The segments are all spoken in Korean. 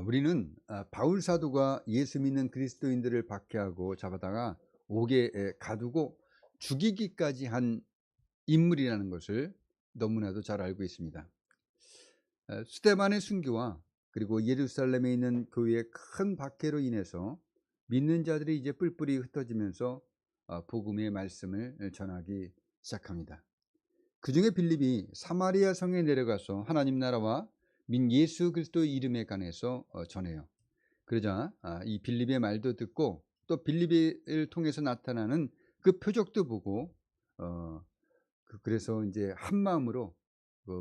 우리는 바울 사도가 예수 믿는 그리스도인들을 박해하고 잡아다가 옥에 가두고 죽이기까지 한 인물이라는 것을 너무나도 잘 알고 있습니다. 스데반의 순교와 그리고 예루살렘에 있는 교회의 큰 박해로 인해서 믿는 자들이 이제 뿔뿔이 흩어지면서 복음의 말씀을 전하기 시작합니다. 그 중에 빌립이 사마리아 성에 내려가서 하나님 나라와 민 예수 그리스도의 이름에 관해서 전해요. 그러자 이 빌립의 말도 듣고 또 빌립을 통해서 나타나는 그 표적도 보고 그래서 이제 한 마음으로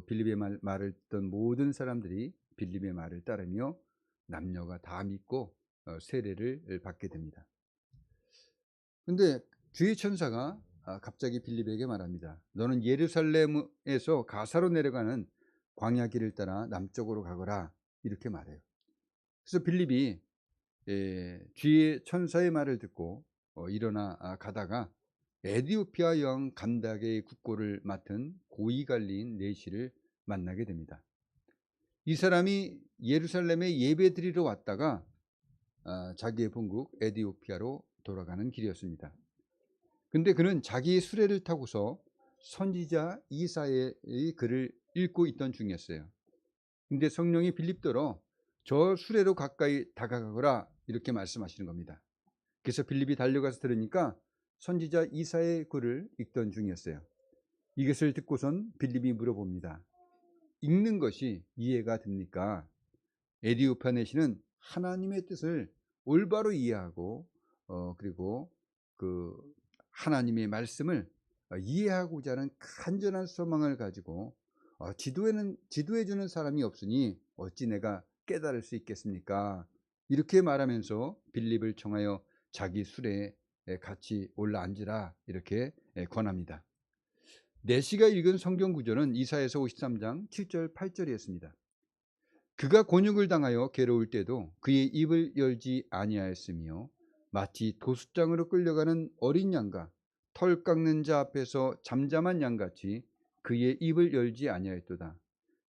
빌립의 말을 듣던 모든 사람들이 빌립의 말을 따르며 남녀가 다 믿고 세례를 받게 됩니다. 근데 주의 천사가 갑자기 빌립에게 말합니다. 너는 예루살렘에서 가사로 내려가는 광야 길을 따라 남쪽으로 가거라, 이렇게 말해요. 그래서 빌립이 주의 천사의 말을 듣고 일어나 가다가 에디오피아 여왕 간다게의 국고를 맡은 고위관리인 네시를 만나게 됩니다. 이 사람이 예루살렘에 예배드리러 왔다가 자기의 본국 에디오피아로 돌아가는 길이었습니다. 근데 그는 자기의 수레를 타고서 선지자 이사야의 글을 읽고 있던 중이었어요. 근데 성령이 빌립더러 저 수레로 가까이 다가가거라, 이렇게 말씀하시는 겁니다. 그래서 빌립이 달려가서 들으니까 선지자 이사야의 글을 읽던 중이었어요. 이것을 듣고선 빌립이 물어봅니다. 읽는 것이 이해가 됩니까? 에디오피아 내시는 하나님의 뜻을 올바로 이해하고 그리고 그 하나님의 말씀을 이해하고자 하는 간절한 소망을 가지고 지도해 주는 사람이 없으니 어찌 내가 깨달을 수 있겠습니까? 이렇게 말하면서 빌립을 청하여 자기 수레에 같이 올라앉으라, 이렇게 권합니다. 내시가 읽은 성경 구절은 이사야서 53장 7절 8절이었습니다. 그가 곤욕을 당하여 괴로울 때도 그의 입을 열지 아니하였으며 마치 도수장으로 끌려가는 어린 양과 털 깎는 자 앞에서 잠잠한 양같이 그의 입을 열지 아니하였도다.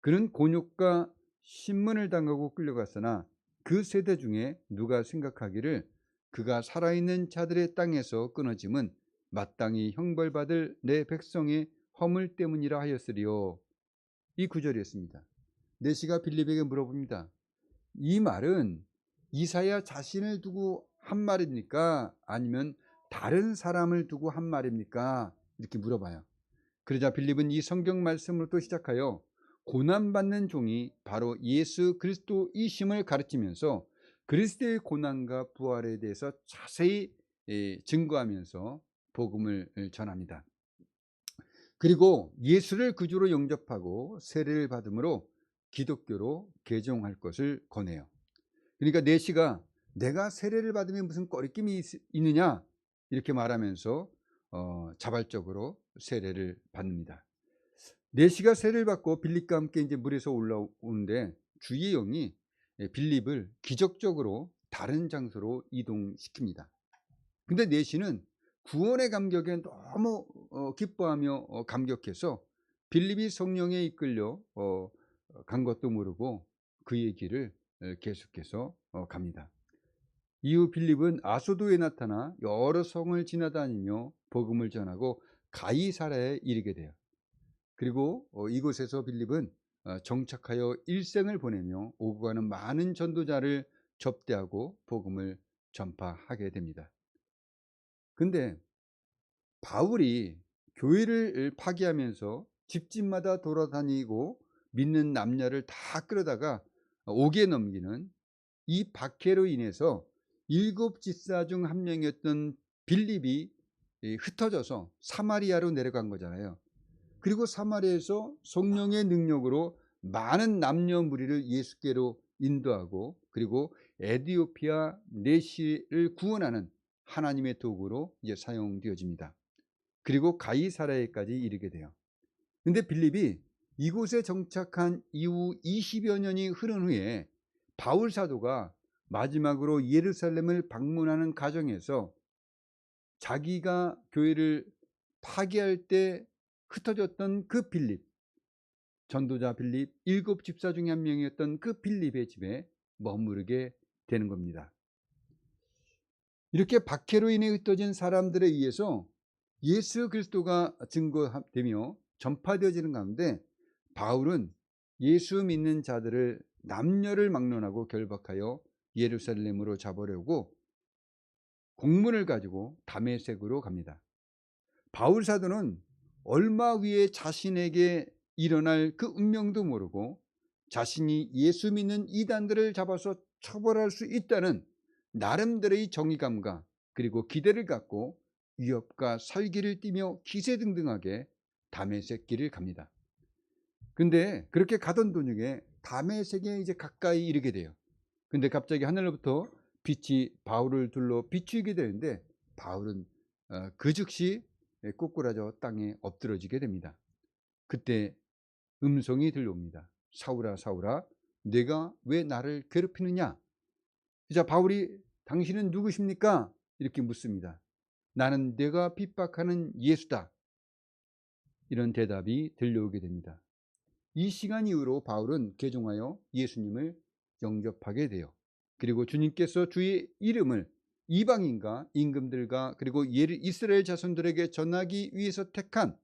그는 곤욕과 신문을 당하고 끌려갔으나 그 세대 중에 누가 생각하기를 그가 살아있는 자들의 땅에서 끊어짐은 마땅히 형벌받을 내 백성의 허물 때문이라 하였으리요. 이 구절이었습니다. 네시가 빌립에게 물어봅니다. 이 말은 이사야 자신을 두고 한 말입니까? 아니면 다른 사람을 두고 한 말입니까? 이렇게 물어봐요. 그러자 빌립은 이 성경 말씀으로 또 시작하여 고난받는 종이 바로 예수 그리스도이심을 가르치면서 그리스도의 고난과 부활에 대해서 자세히 증거하면서 복음을 전합니다. 그리고 예수를 구주로 영접하고 세례를 받음으로 기독교로 개종할 것을 권해요. 그러니까 네시가 내가 세례를 받으면 무슨 꺼리낌이 있느냐, 이렇게 말하면서 자발적으로 세례를 받습니다. 네시가 세례를 받고 빌립과 함께 이제 물에서 올라오는데 주의 영이 빌립을 기적적으로 다른 장소로 이동시킵니다. 근데 네시는 구원의 감격에 너무 기뻐하며 감격해서 빌립이 성령에 이끌려 간 것도 모르고 그의 길을 계속해서 갑니다. 이후 빌립은 아소도에 나타나 여러 성을 지나다니며 복음을 전하고 가이사랴에 이르게 돼요. 그리고 이곳에서 빌립은 정착하여 일생을 보내며 오고 가는 많은 전도자를 접대하고 복음을 전파하게 됩니다. 근데 바울이 교회를 파괴하면서 집집마다 돌아다니고 믿는 남녀를 다 끌어다가 옥에 넘기는 이 박해로 인해서 7 집사 중 한 명이었던 빌립이 흩어져서 사마리아로 내려간 거잖아요. 그리고 사마리아에서 성령의 능력으로 많은 남녀 무리를 예수께로 인도하고 그리고 에디오피아 내시를 구원하는 하나님의 도구로 이제 사용되어집니다. 그리고 가이사랴에까지 이르게 돼요. 근데 빌립이 이곳에 정착한 이후 20여 년이 흐른 후에 바울 사도가 마지막으로 예루살렘을 방문하는 과정에서 자기가 교회를 파괴할 때 흩어졌던 그 빌립, 전도자 빌립, 7 집사 중에 한 명이었던 그 빌립의 집에 머무르게 되는 겁니다. 이렇게 박해로 인해 흩어진 사람들에 의해서 예수 그리스도가 증거되며 전파되어지는 가운데 바울은 예수 믿는 자들을 남녀를 막론하고 결박하여 예루살렘으로 잡으려고 공문을 가지고 다메섹으로 갑니다. 바울 사도는 얼마 후에 자신에게 일어날 그 운명도 모르고 자신이 예수 믿는 이단들을 잡아서 처벌할 수 있다는 나름대로의 정의감과 그리고 기대를 갖고 위협과 살기를 띠며 기세등등하게 다메섹 길을 갑니다. 근데 그렇게 가던 도중에 다메섹에 이제 가까이 이르게 돼요. 근데 갑자기 하늘로부터 빛이 바울을 둘러 비추게 되는데 바울은 그 즉시 꼬꾸라져 땅에 엎드러지게 됩니다. 그때 음성이 들려옵니다. 사울아 사울아 내가 왜 나를 괴롭히느냐. 자, 바울이 당신은 누구십니까? 이렇게 묻습니다. 나는 내가 핍박하는 예수다. 이런 대답이 들려오게 됩니다. 이 시간 이후로 바울은 개종하여 예수님을 영접하게 돼요. 그리고 주님께서 주의 이름을 이방인과 임금들과 그리고 이스라엘 자손들에게 전하기 위해서 택한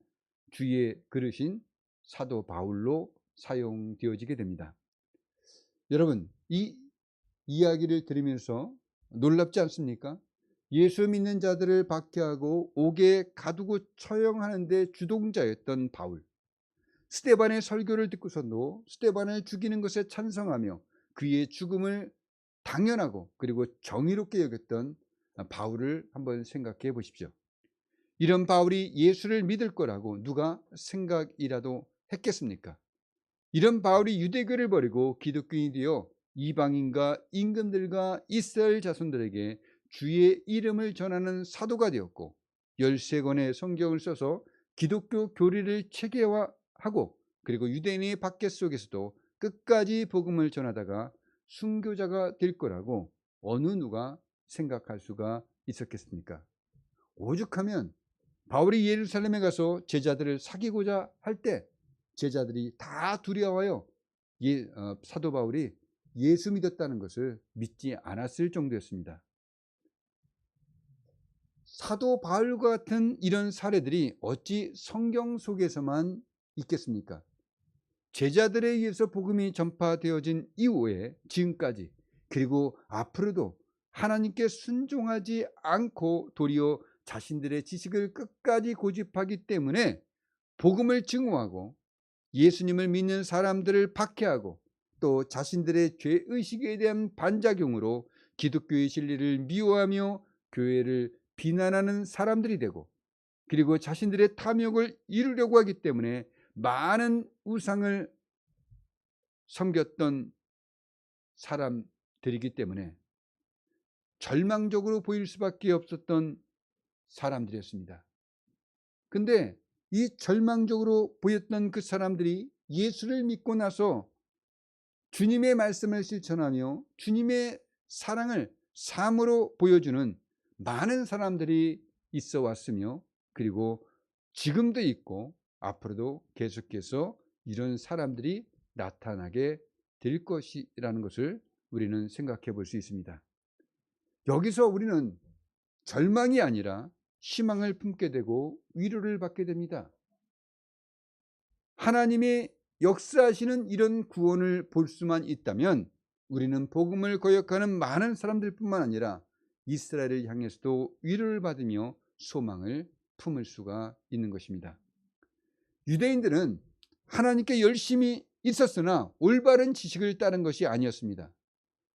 주의 그르신 사도 바울로 사용되어지게 됩니다. 여러분, 이 이야기를 들으면서 놀랍지 않습니까? 예수 믿는 자들을 박해하고 옥에 가두고 처형하는 데 주동자였던 바울. 스데반의 설교를 듣고서도 스데반을 죽이는 것에 찬성하며 그의 죽음을 당연하고 그리고 정의롭게 여겼던 바울을 한번 생각해 보십시오. 이런 바울이 예수를 믿을 거라고 누가 생각이라도 했겠습니까? 이런 바울이 유대교를 버리고 기독교인이 되어 이방인과 임금들과 이스라엘 자손들에게 주의 이름을 전하는 사도가 되었고 13권의 성경을 써서 기독교 교리를 체계화하고 그리고 유대인의 박해 속에서도 끝까지 복음을 전하다가 순교자가 될 거라고 어느 누가 생각할 수가 있었겠습니까? 오죽하면 바울이 예루살렘에 가서 제자들을 사귀고자 할 때 제자들이 다 두려워하여 사도 바울이 예수 믿었다는 것을 믿지 않았을 정도였습니다. 사도 바울과 같은 이런 사례들이 어찌 성경 속에서만 있겠습니까? 제자들에 의해서 복음이 전파되어진 이후에 지금까지 그리고 앞으로도 하나님께 순종하지 않고 도리어 자신들의 지식을 끝까지 고집하기 때문에 복음을 증오하고 예수님을 믿는 사람들을 박해하고 또 자신들의 죄의식에 대한 반작용으로 기독교의 진리를 미워하며 교회를 비난하는 사람들이 되고 그리고 자신들의 탐욕을 이루려고 하기 때문에 많은 우상을 섬겼던 사람들이기 때문에 절망적으로 보일 수밖에 없었던 사람들이었습니다. 근데 이 절망적으로 보였던 그 사람들이 예수를 믿고 나서 주님의 말씀을 실천하며 주님의 사랑을 삶으로 보여주는 많은 사람들이 있어 왔으며 그리고 지금도 있고 앞으로도 계속해서 이런 사람들이 나타나게 될 것이라는 것을 우리는 생각해 볼 수 있습니다. 여기서 우리는 절망이 아니라 희망을 품게 되고 위로를 받게 됩니다. 하나님의 역사하시는 이런 구원을 볼 수만 있다면 우리는 복음을 거역하는 많은 사람들뿐만 아니라 이스라엘을 향해서도 위로를 받으며 소망을 품을 수가 있는 것입니다. 유대인들은 하나님께 열심히 있었으나 올바른 지식을 따른 것이 아니었습니다.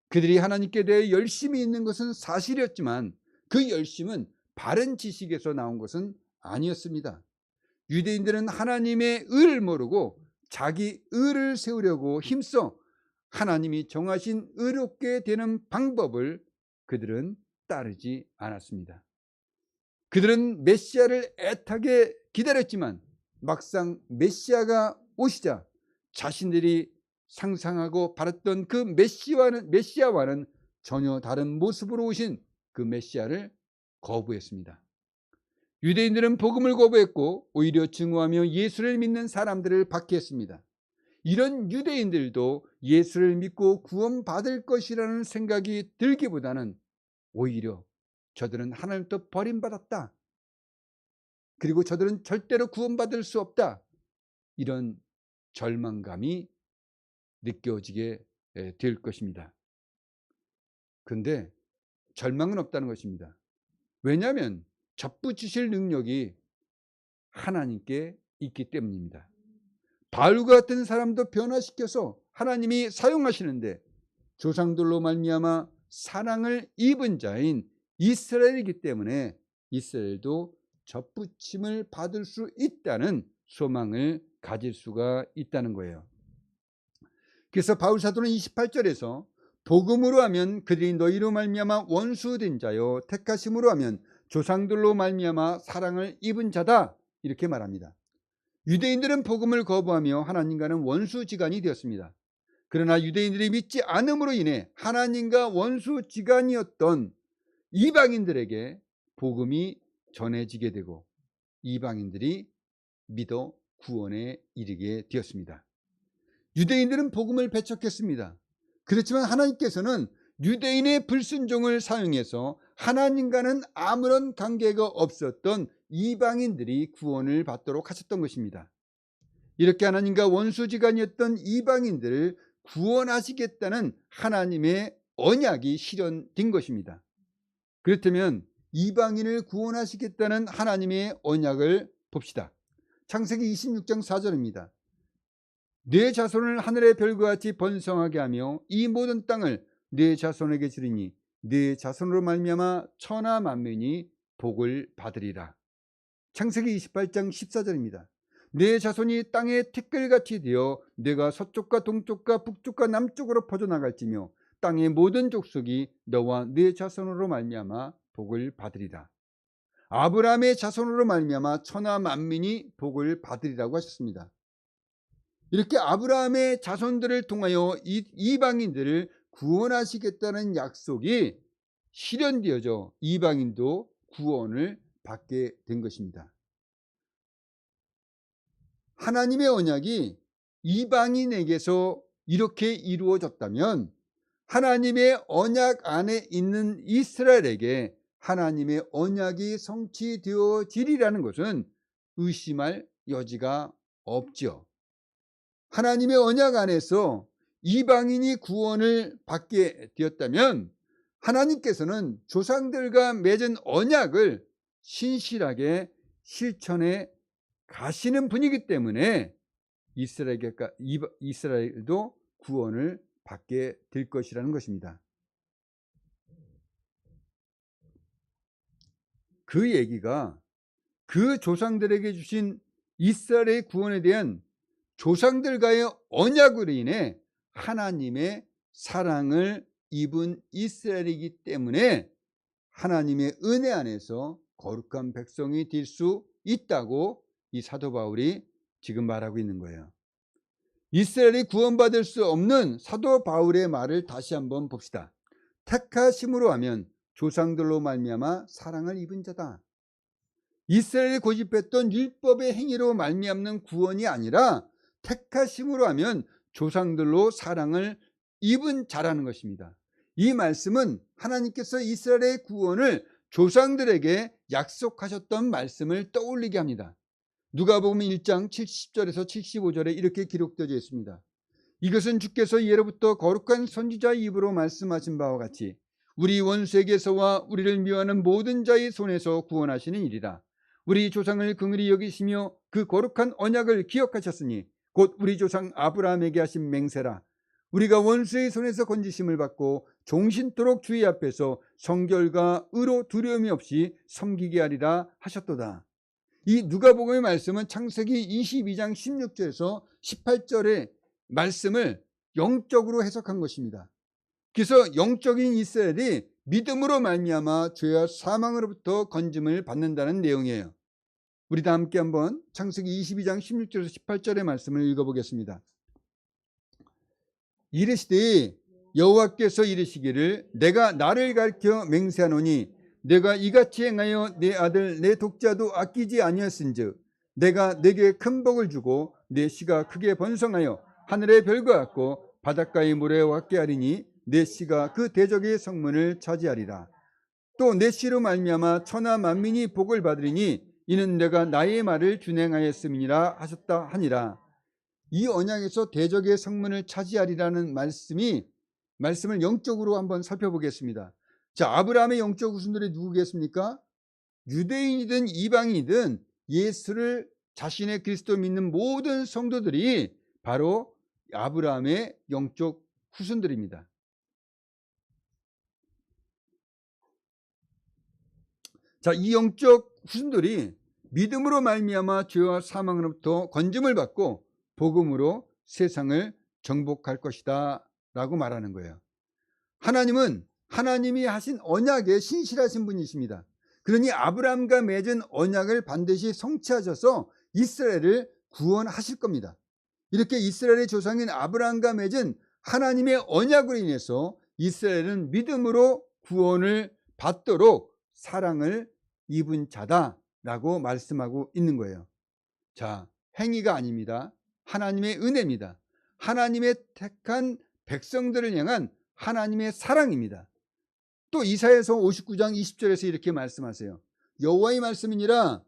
그들이 하나님께 대해 열심히 있는 것은 사실이었지만 그 열심은 바른 지식에서 나온 것은 아니었습니다. 유대인들은 하나님의 의를 모르고 자기 의를 세우려고 힘써 하나님이 정하신 의롭게 되는 방법을 그들은 따르지 않았습니다. 그들은 메시아를 애타게 기다렸지만 막상 메시아가 오시자 자신들이 상상하고 바랐던 그 메시아와는 전혀 다른 모습으로 오신 그 메시아를 거부했습니다. 유대인들은 복음을 거부했고 오히려 증오하며 예수를 믿는 사람들을 박해했습니다. 이런 유대인들도 예수를 믿고 구원받을 것이라는 생각이 들기보다는 오히려 저들은 하나님부터 버림받았다, 그리고 저들은 절대로 구원받을 수 없다, 이런 절망감이 느껴지게 될 것입니다. 그런데 절망은 없다는 것입니다. 왜냐하면 접붙이실 능력이 하나님께 있기 때문입니다. 바울과 같은 사람도 변화시켜서 하나님이 사용하시는데 조상들로 말미암아 사랑을 입은 자인 이스라엘이기 때문에 이스라엘도 접붙임을 받을 수 있다는 소망을 가질 수가 있다는 거예요. 그래서 바울 사도는 28절에서 복음으로 하면 그들이 너희로 말미암아 원수된 자요 택하심으로 하면 조상들로 말미암아 사랑을 입은 자다, 이렇게 말합니다. 유대인들은 복음을 거부하며 하나님과는 원수지간이 되었습니다. 그러나 유대인들이 믿지 않음으로 인해 하나님과 원수지간이었던 이방인들에게 복음이 전해지게 되고 이방인들이 믿어 구원에 이르게 되었습니다. 유대인들은 복음을 배척했습니다. 그렇지만 하나님께서는 유대인의 불순종을 사용해서 하나님과는 아무런 관계가 없었던 이방인들이 구원을 받도록 하셨던 것입니다. 이렇게 하나님과 원수지간이었던 이방인들을 구원하시겠다는 하나님의 언약이 실현된 것입니다. 그렇다면 이방인을 구원하시겠다는 하나님의 언약을 봅시다. 창세기 26장 4절입니다. 내 자손을 하늘의 별과 같이 번성하게 하며 이 모든 땅을 내 자손에게 주리니 내 자손으로 말미암아 천하 만민이 복을 받으리라. 창세기 28장 14절입니다. 내 자손이 땅의 티끌같이 되어 내가 서쪽과 동쪽과 북쪽과 남쪽으로 퍼져나갈지며 땅의 모든 족속이 너와 내 자손으로 말미암아 복을 받으리라. 아브라함의 자손으로 말미암아 천하 만민이 복을 받으리라고 하셨습니다. 이렇게 아브라함의 자손들을 통하여 이방인들을 구원하시겠다는 약속이 실현되어져 이방인도 구원을 받게 된 것입니다. 하나님의 언약이 이방인에게서 이렇게 이루어졌다면 하나님의 언약 안에 있는 이스라엘에게 하나님의 언약이 성취되어지리라는 것은 의심할 여지가 없죠. 하나님의 언약 안에서 이방인이 구원을 받게 되었다면 하나님께서는 조상들과 맺은 언약을 신실하게 실천해 가시는 분이기 때문에 이스라엘도 구원을 받게 될 것이라는 것입니다. 그 얘기가 그 조상들에게 주신 이스라엘의 구원에 대한 조상들과의 언약으로 인해 하나님의 사랑을 입은 이스라엘이기 때문에 하나님의 은혜 안에서 거룩한 백성이 될 수 있다고 이 사도 바울이 지금 말하고 있는 거예요. 이스라엘이 구원받을 수 없는 사도 바울의 말을 다시 한번 봅시다. 택하심으로 하면 조상들로 말미암아 사랑을 입은 자다. 이스라엘이 고집했던 율법의 행위로 말미암는 구원이 아니라 택하심으로 하면 조상들로 사랑을 입은 자라는 것입니다. 이 말씀은 하나님께서 이스라엘의 구원을 조상들에게 약속하셨던 말씀을 떠올리게 합니다. 누가복음 1장 70절에서 75절에 이렇게 기록되어 있습니다. 이것은 주께서 예로부터 거룩한 선지자의 입으로 말씀하신 바와 같이 우리 원수에게서와 우리를 미워하는 모든 자의 손에서 구원하시는 일이라. 우리 조상을 긍휼히 여기시며 그 거룩한 언약을 기억하셨으니 곧 우리 조상 아브라함에게 하신 맹세라. 우리가 원수의 손에서 건지심을 받고 종신토록 주의 앞에서 성결과 의로 두려움이 없이 섬기게 하리라 하셨도다. 이 누가복음의 말씀은 창세기 22장 16절에서 18절의 말씀을 영적으로 해석한 것입니다. 그래서 영적인 이스라엘이 믿음으로 말미암아 죄와 사망으로부터 건짐을 받는다는 내용이에요. 우리 다 함께 한번 창세기 22장 16절에서 18절의 말씀을 읽어보겠습니다. 이르시되 여호와께서 이르시기를 내가 나를 가리켜 맹세하노니 내가 이같이 행하여 내 아들 내 독자도 아끼지 아니하신즉 내가 내게 큰 복을 주고 내 씨가 크게 번성하여 하늘의 별과 같고 바닷가의 모래와 같게 하리니 내 씨가 그 대적의 성문을 차지하리라. 또 내 씨로 말미암아 천하 만민이 복을 받으리니 이는 내가 나의 말을 준행하였음이니라 하셨다 하니라. 이 언약에서 대적의 성문을 차지하리라는 말씀을 영적으로 한번 살펴보겠습니다. 자, 아브라함의 영적 후손들이 누구겠습니까? 유대인이든 이방인이든 예수를 자신의 그리스도 믿는 모든 성도들이 바로 아브라함의 영적 후손들입니다. 자, 이 영적 후손들이 믿음으로 말미암아 죄와 사망으로부터 건짐을 받고 복음으로 세상을 정복할 것이다 라고 말하는 거예요. 하나님은 하나님이 하신 언약에 신실하신 분이십니다. 그러니 아브라함과 맺은 언약을 반드시 성취하셔서 이스라엘을 구원하실 겁니다. 이렇게 이스라엘의 조상인 아브라함과 맺은 하나님의 언약으로 인해서 이스라엘은 믿음으로 구원을 받도록 사랑을 입은 자다라고 말씀하고 있는 거예요. 자, 행위가 아닙니다. 하나님의 은혜입니다. 하나님의 택한 백성들을 향한 하나님의 사랑입니다. 또 이사야서 59장 20절에서 이렇게 말씀하세요. 여호와의 말씀이니라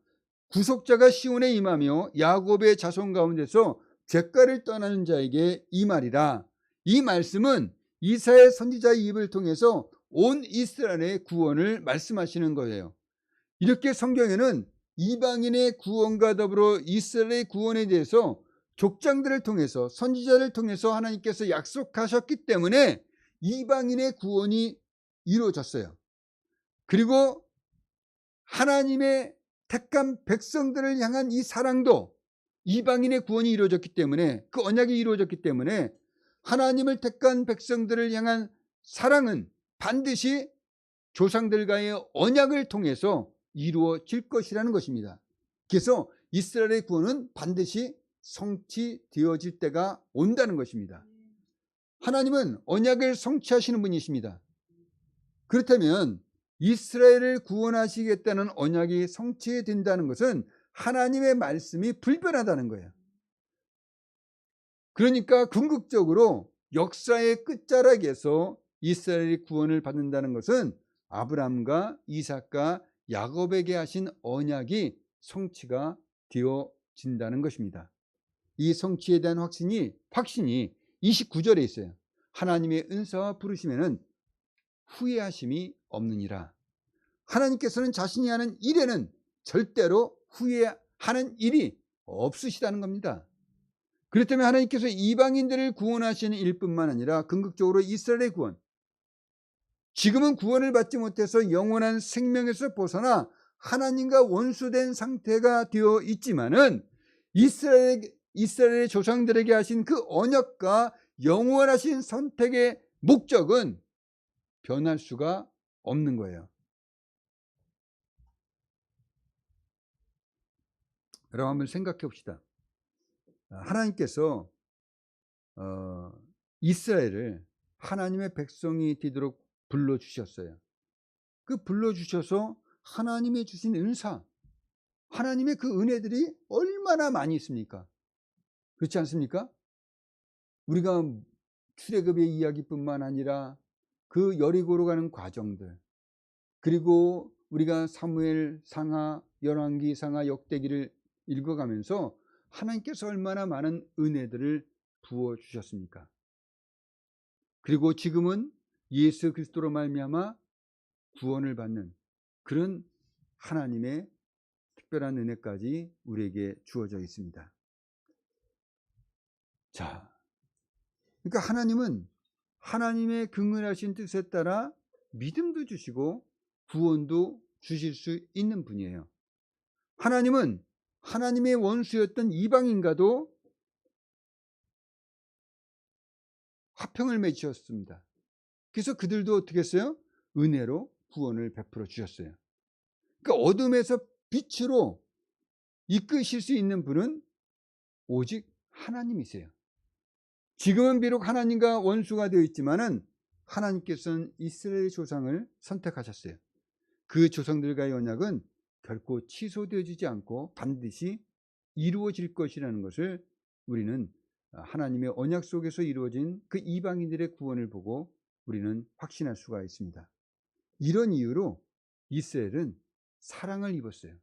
구속자가 시온에 임하며 야곱의 자손 가운데서 죄가를 떠나는 자에게 이 말이라. 이 말씀은 이사야 선지자의 입을 통해서 온 이스라엘의 구원을 말씀하시는 거예요. 이렇게 성경에는 이방인의 구원과 더불어 이스라엘의 구원에 대해서 족장들을 통해서 선지자를 통해서 하나님께서 약속하셨기 때문에 이방인의 구원이 이루어졌어요. 그리고 하나님의 택한 백성들을 향한 이 사랑도 이방인의 구원이 이루어졌기 때문에, 그 언약이 이루어졌기 때문에 하나님을 택한 백성들을 향한 사랑은 반드시 조상들과의 언약을 통해서 이루어질 것이라는 것입니다. 그래서 이스라엘의 구원은 반드시 성취되어질 때가 온다는 것입니다. 하나님은 언약을 성취하시는 분이십니다. 그렇다면 이스라엘을 구원하시겠다는 언약이 성취된다는 것은 하나님의 말씀이 불변하다는 거예요. 그러니까 궁극적으로 역사의 끝자락에서 이스라엘이 구원을 받는다는 것은 아브라함과 이삭과 야곱에게 하신 언약이 성취가 되어진다는 것입니다. 이 성취에 대한 확신이 29절에 있어요. 하나님의 은사와 부르심에는 후회하심이 없느니라. 하나님께서는 자신이 하는 일에는 절대로 후회하는 일이 없으시다는 겁니다. 그렇다면 하나님께서 이방인들을 구원하시는 일뿐만 아니라 궁극적으로 이스라엘의 구원, 지금은 구원을 받지 못해서 영원한 생명에서 벗어나 하나님과 원수된 상태가 되어 있지만은 이스라엘의 조상들에게 하신 그 언약과 영원하신 선택의 목적은 변할 수가 없는 거예요. 여러분 한번 생각해 봅시다. 하나님께서 이스라엘을 하나님의 백성이 되도록 불러주셨어요. 그 불러주셔서 하나님의 주신 은사, 하나님의 그 은혜들이 얼마나 많이 있습니까? 그렇지 않습니까? 우리가 출애굽의 이야기뿐만 아니라 그 여리고로 가는 과정들, 그리고 우리가 사무엘 상하, 열왕기 상하, 역대기를 읽어가면서 하나님께서 얼마나 많은 은혜들을 부어주셨습니까? 그리고 지금은 예수 그리스도로 말미암아 구원을 받는 그런 하나님의 특별한 은혜까지 우리에게 주어져 있습니다. 자, 그러니까 하나님은 하나님의 긍휼하신 뜻에 따라 믿음도 주시고 구원도 주실 수 있는 분이에요. 하나님은 하나님의 원수였던 이방인과도 화평을 맺으셨습니다. 그래서 그들도 어떻게 했어요? 은혜로 구원을 베풀어 주셨어요. 그러니까 어둠에서 빛으로 이끄실 수 있는 분은 오직 하나님이세요. 지금은 비록 하나님과 원수가 되어 있지만은 하나님께서는 이스라엘 조상을 선택하셨어요. 그 조상들과의 언약은 결코 취소되어지지 않고 반드시 이루어질 것이라는 것을 우리는 하나님의 언약 속에서 이루어진 그 이방인들의 구원을 보고 우리는 확신할 수가 있습니다. 이런 이유로 이스라엘은 사랑을 입었어요.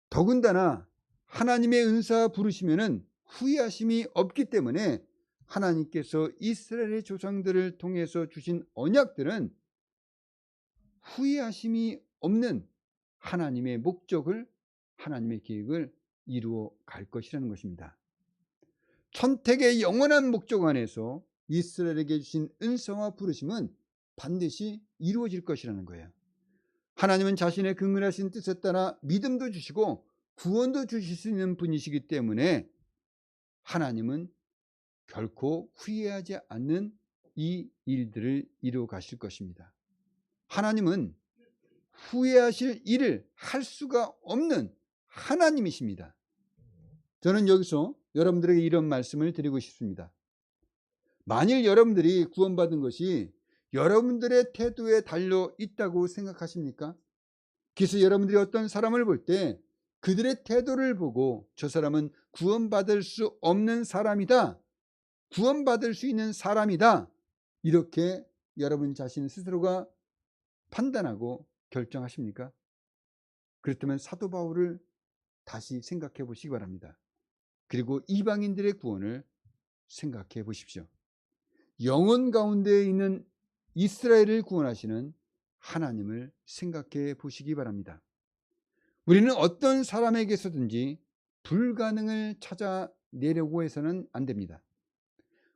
더군다나 하나님의 은사 부르시면은 후회하심이 없기 때문에 하나님께서 이스라엘의 조상들을 통해서 주신 언약들은 후회하심이 없는 하나님의 목적을, 하나님의 계획을 이루어 갈 것이라는 것입니다. 선택의 영원한 목적 안에서 이스라엘에게 주신 은사와 부르심은 반드시 이루어질 것이라는 거예요. 하나님은 자신의 긍휼하신 뜻에 따라 믿음도 주시고 구원도 주실 수 있는 분이시기 때문에 하나님은 결코 후회하지 않는 이 일들을 이루어 가실 것입니다. 하나님은 후회하실 일을 할 수가 없는 하나님이십니다. 저는 여기서 여러분들에게 이런 말씀을 드리고 싶습니다. 만일 여러분들이 구원받은 것이 여러분들의 태도에 달려 있다고 생각하십니까? 그래서 여러분들이 어떤 사람을 볼 때 그들의 태도를 보고 저 사람은 구원받을 수 없는 사람이다, 구원받을 수 있는 사람이다, 이렇게 여러분 자신 스스로가 판단하고 결정하십니까? 그렇다면 사도 바울을 다시 생각해 보시기 바랍니다. 그리고 이방인들의 구원을 생각해 보십시오. 영혼 가운데 있는 이스라엘을 구원하시는 하나님을 생각해 보시기 바랍니다. 우리는 어떤 사람에게서든지 불가능을 찾아내려고 해서는 안 됩니다.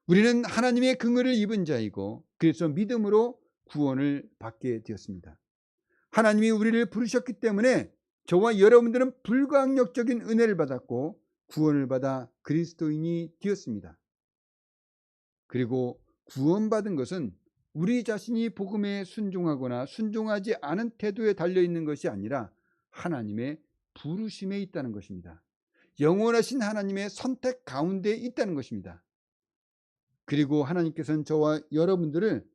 우리는 하나님의 긍휼을 입은 자이고 그래서 믿음으로 구원을 받게 되었습니다. 하나님이 우리를 부르셨기 때문에 저와 여러분들은 불가항력적인 은혜를 받았고 구원을 받아 그리스도인이 되었습니다. 그리고 구원받은 것은 우리 자신이 복음에 순종하거나 순종하지 않은 태도에 달려있는 것이 아니라 하나님의 부르심에 있다는 것입니다. 영원하신 하나님의 선택 가운데 있다는 것입니다. 그리고 하나님께서는 저와 여러분들을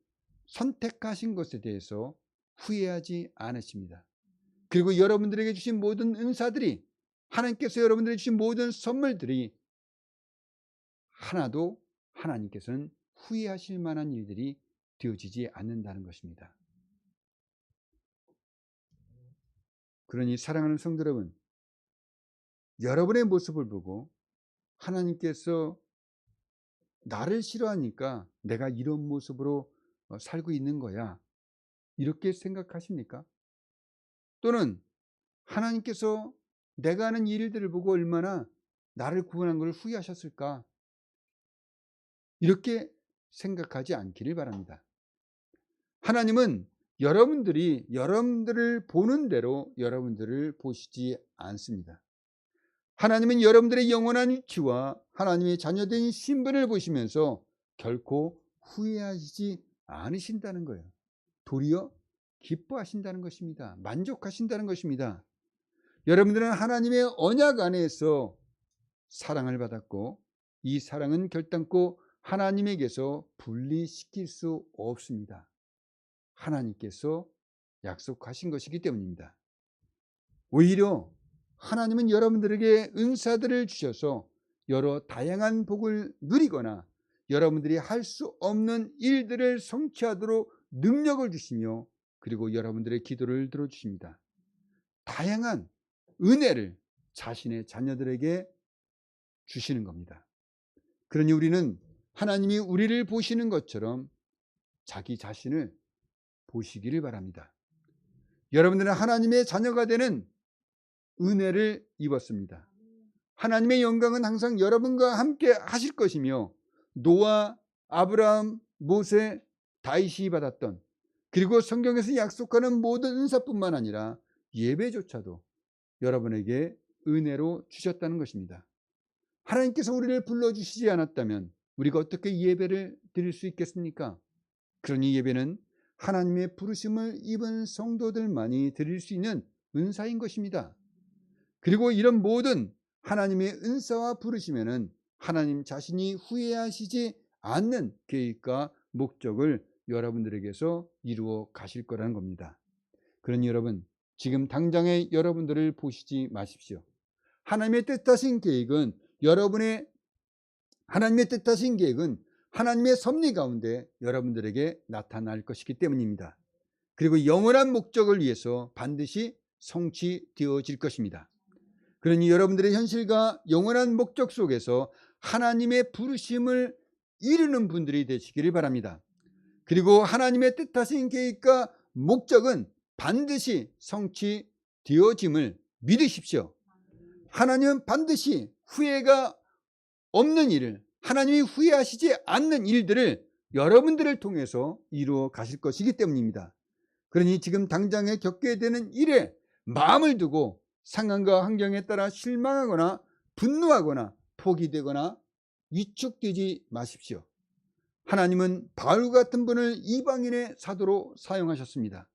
선택하신 것에 대해서 후회하지 않으십니다. 그리고 여러분들에게 주신 모든 은사들이, 하나님께서 여러분들에게 주신 모든 선물들이 하나도 하나님께서는 후회하실 만한 일들이 되어지지 않는다는 것입니다. 그러니 사랑하는 성도 여러분, 여러분의 모습을 보고 하나님께서 나를 싫어하니까 내가 이런 모습으로 살고 있는 거야, 이렇게 생각하십니까? 또는 하나님께서 내가 하는 일들을 보고 얼마나 나를 구원한 걸 후회하셨을까, 이렇게 생각하지 않기를 바랍니다. 하나님은 여러분들이 여러분들을 보는 대로 여러분들을 보시지 않습니다. 하나님은 여러분들의 영원한 위치와 하나님의 자녀된 신분을 보시면서 결코 후회하시지 않으신다는 거예요. 도리어 기뻐하신다는 것입니다. 만족하신다는 것입니다. 여러분들은 하나님의 언약 안에서 사랑을 받았고 이 사랑은 결단코 하나님에게서 분리시킬 수 없습니다. 하나님께서 약속하신 것이기 때문입니다. 오히려 하나님은 여러분들에게 은사들을 주셔서 여러 다양한 복을 누리거나 여러분들이 할 수 없는 일들을 성취하도록 능력을 주시며 그리고 여러분들의 기도를 들어주십니다. 다양한 은혜를 자신의 자녀들에게 주시는 겁니다. 그러니 우리는 하나님이 우리를 보시는 것처럼 자기 자신을 보시기를 바랍니다. 여러분들은 하나님의 자녀가 되는 은혜를 입었습니다. 하나님의 영광은 항상 여러분과 함께 하실 것이며 노아, 아브라함, 모세, 다윗이 받았던, 그리고 성경에서 약속하는 모든 은사뿐만 아니라 예배조차도 여러분에게 은혜로 주셨다는 것입니다. 하나님께서 우리를 불러주시지 않았다면 우리가 어떻게 예배를 드릴 수 있겠습니까? 그러니 예배는 하나님의 부르심을 입은 성도들만이 드릴 수 있는 은사인 것입니다. 그리고 이런 모든 하나님의 은사와 부르시면은 하나님 자신이 후회하시지 않는 계획과 목적을 여러분들에게서 이루어 가실 거라는 겁니다. 그러니 여러분, 지금 당장의 여러분들을 보시지 마십시오. 하나님의 뜻하신 계획은 여러분의 하나님의 뜻하신 계획은 하나님의 섭리 가운데 여러분들에게 나타날 것이기 때문입니다. 그리고 영원한 목적을 위해서 반드시 성취되어질 것입니다. 그러니 여러분들의 현실과 영원한 목적 속에서 하나님의 부르심을 이루는 분들이 되시기를 바랍니다. 그리고 하나님의 뜻하신 계획과 목적은 반드시 성취되어짐을 믿으십시오. 하나님은 반드시 후회가 없는 일을, 하나님이 후회하시지 않는 일들을 여러분들을 통해서 이루어 가실 것이기 때문입니다. 그러니 지금 당장에 겪게 되는 일에 마음을 두고 상황과 환경에 따라 실망하거나 분노하거나 포기되거나 위축되지 마십시오. 하나님은 바울 같은 분을 이방인의 사도로 사용하셨습니다.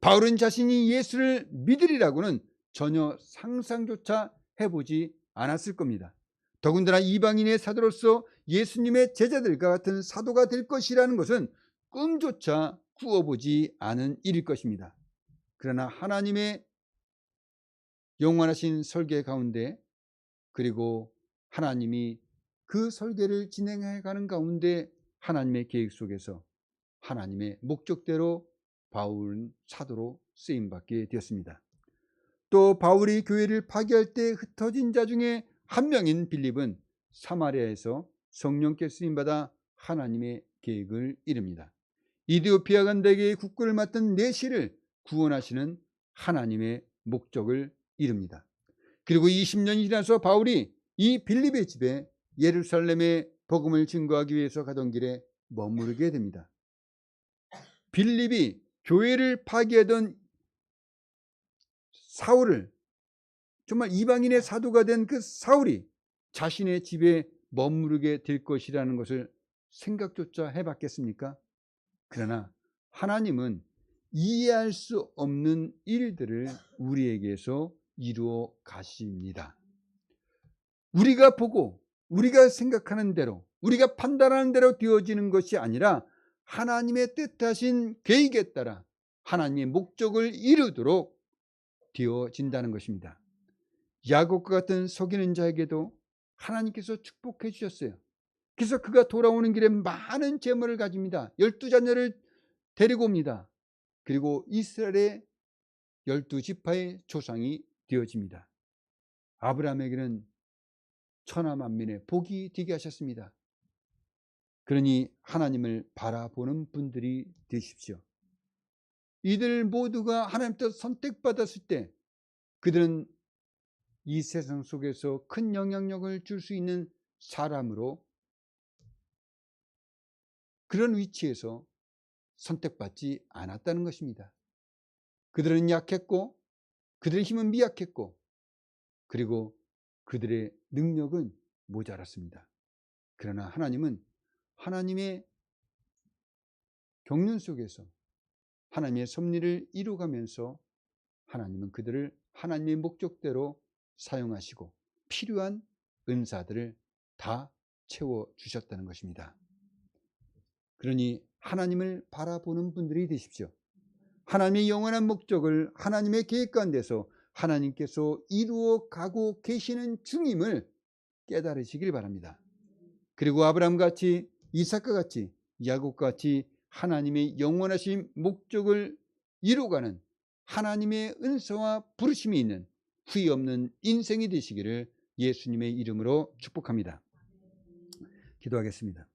바울은 자신이 예수를 믿으리라고는 전혀 상상조차 해보지 않았을 겁니다. 더군다나 이방인의 사도로서 예수님의 제자들과 같은 사도가 될 것이라는 것은 꿈조차 꾸어보지 않은 일일 것입니다. 그러나 하나님의 영원하신 설계 가운데, 그리고 하나님이 그 설계를 진행해 가는 가운데 하나님의 계획 속에서 하나님의 목적대로 바울은 사도로 쓰임받게 되었습니다. 또 바울이 교회를 파괴할 때 흩어진 자 중에 한 명인 빌립은 사마리아에서 성령께 쓰임받아 하나님의 계획을 이룹니다. 이디오피아 간다에게 국군을 맡은 내시를 구원하시는 하나님의 목적을 이룹니다. 그리고 20년이 지나서 바울이 이 빌립의 집에 예루살렘에 복음을 증거하기 위해서 가던 길에 머무르게 됩니다. 빌립이 교회를 파괴하던 사울을, 정말 이방인의 사도가 된 그 사울이 자신의 집에 머무르게 될 것이라는 것을 생각조차 해봤겠습니까? 그러나 하나님은 이해할 수 없는 일들을 우리에게서 이루어 가십니다. 우리가 보고 우리가 생각하는 대로, 우리가 판단하는 대로 되어지는 것이 아니라 하나님의 뜻하신 계획에 따라 하나님의 목적을 이루도록 되어진다는 것입니다. 야곱과 같은 속이는 자에게도 하나님께서 축복해 주셨어요. 그래서 그가 돌아오는 길에 많은 재물을 가집니다. 12자녀를 데리고 옵니다. 그리고 이스라엘의 12지파의 조상이 되어집니다. 아브라함에게는 천하만민의 복이 되게 하셨습니다. 그러니 하나님을 바라보는 분들이 되십시오. 이들 모두가 하나님께서 선택받았을 때 그들은 이 세상 속에서 큰 영향력을 줄 수 있는 사람으로, 그런 위치에서 선택받지 않았다는 것입니다. 그들은 약했고 그들의 힘은 미약했고 그리고 그들의 능력은 모자랐습니다. 그러나 하나님은 하나님의 경륜 속에서 하나님의 섭리를 이루어가면서 하나님은 그들을 하나님의 목적대로 사용하시고 필요한 은사들을 다 채워주셨다는 것입니다. 그러니 하나님을 바라보는 분들이 되십시오. 하나님의 영원한 목적을 하나님의 계획 가운데서 하나님께서 이루어 가고 계시는 중임을 깨달으시길 바랍니다. 그리고 아브라함같이, 이삭과 같이, 야곱과 같이 하나님의 영원하신 목적을 이루어가는 하나님의 은사와 부르심이 있는 후회 없는 인생이 되시기를 예수님의 이름으로 축복합니다. 기도하겠습니다.